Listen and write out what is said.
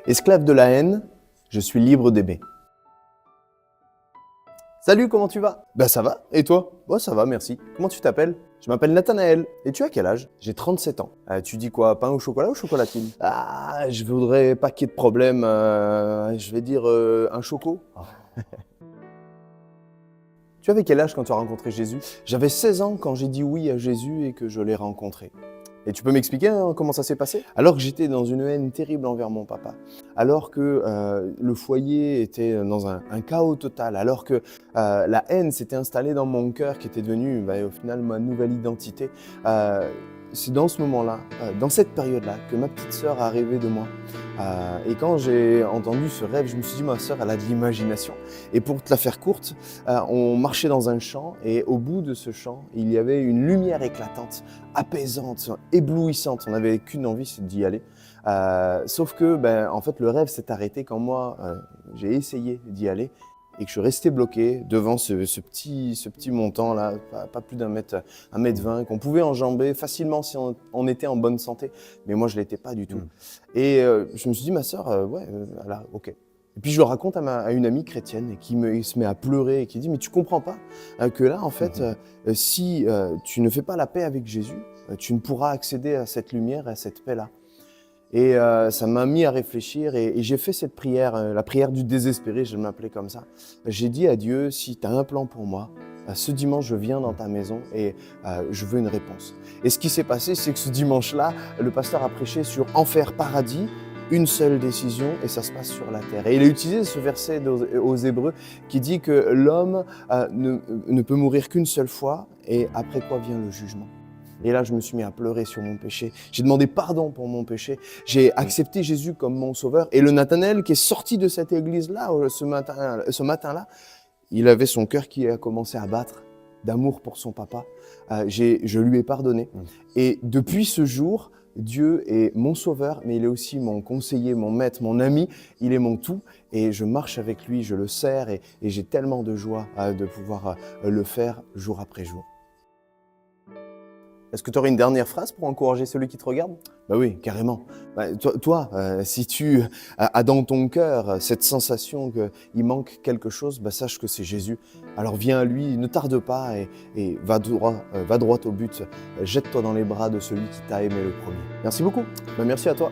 Esclave de la haine, je suis libre d'aimer. Salut, comment tu vas? Ben ça va, et toi? Bon, ça va, merci. Comment tu t'appelles? Je m'appelle Nathanaël. Et tu as quel âge? J'ai 37 ans. Tu dis quoi, pain au chocolat ou chocolatine? Ah, je voudrais pas qu'il y ait de problème. Je vais dire un choco. Tu avais quel âge quand tu as rencontré Jésus? J'avais 16 ans quand j'ai dit oui à Jésus et que je l'ai rencontré. Et tu peux m'expliquer comment ça s'est passé? Alors que j'étais dans une haine terrible envers mon papa, alors que le foyer était dans un chaos total, alors que la haine s'était installée dans mon cœur qui était devenue au final ma nouvelle identité, c'est dans ce moment-là, dans cette période-là, que ma petite sœur a rêvé de moi. Et quand j'ai entendu ce rêve, je me suis dit, ma sœur, elle a de l'imagination. Et pour te la faire courte, on marchait dans un champ et au bout de ce champ, il y avait une lumière éclatante, apaisante, éblouissante. On n'avait qu'une envie, c'est d'y aller. Sauf que, en fait, le rêve s'est arrêté quand moi, j'ai essayé d'y aller et que je suis resté bloqué devant ce petit montant-là, pas plus d'un mètre 1,20 m, qu'on pouvait enjamber facilement si on était en bonne santé. Mais moi, je ne l'étais pas du tout. Et je me suis dit, ma sœur, voilà, ok. Et puis je le raconte à une amie chrétienne qui se met à pleurer et qui dit, mais tu comprends pas que là, en fait, si tu ne fais pas la paix avec Jésus, tu ne pourras accéder à cette lumière et à cette paix-là. Et ça m'a mis à réfléchir et j'ai fait cette prière, la prière du désespéré, je m'appelais comme ça. J'ai dit à Dieu, si tu as un plan pour moi, ce dimanche, je viens dans ta maison et je veux une réponse. Et ce qui s'est passé, c'est que ce dimanche-là, le pasteur a prêché sur enfer, paradis, une seule décision et ça se passe sur la terre. Et il a utilisé ce verset aux Hébreux qui dit que l'homme ne peut mourir qu'une seule fois et après quoi vient le jugement. Et là, je me suis mis à pleurer sur mon péché. J'ai demandé pardon pour mon péché. J'ai accepté Jésus comme mon sauveur. Et le Nathanaël qui est sorti de cette église-là ce matin-là, il avait son cœur qui a commencé à battre d'amour pour son papa. Je lui ai pardonné. Et depuis ce jour, Dieu est mon sauveur, mais il est aussi mon conseiller, mon maître, mon ami. Il est mon tout et je marche avec lui, je le sers et j'ai tellement de joie de pouvoir le faire jour après jour. Est-ce que tu aurais une dernière phrase pour encourager celui qui te regarde? Oui, carrément. Toi, si tu as dans ton cœur cette sensation qu'il manque quelque chose, sache que c'est Jésus. Alors viens à lui, ne tarde pas et va droit au but. Jette-toi dans les bras de celui qui t'a aimé le premier. Merci beaucoup. Merci à toi.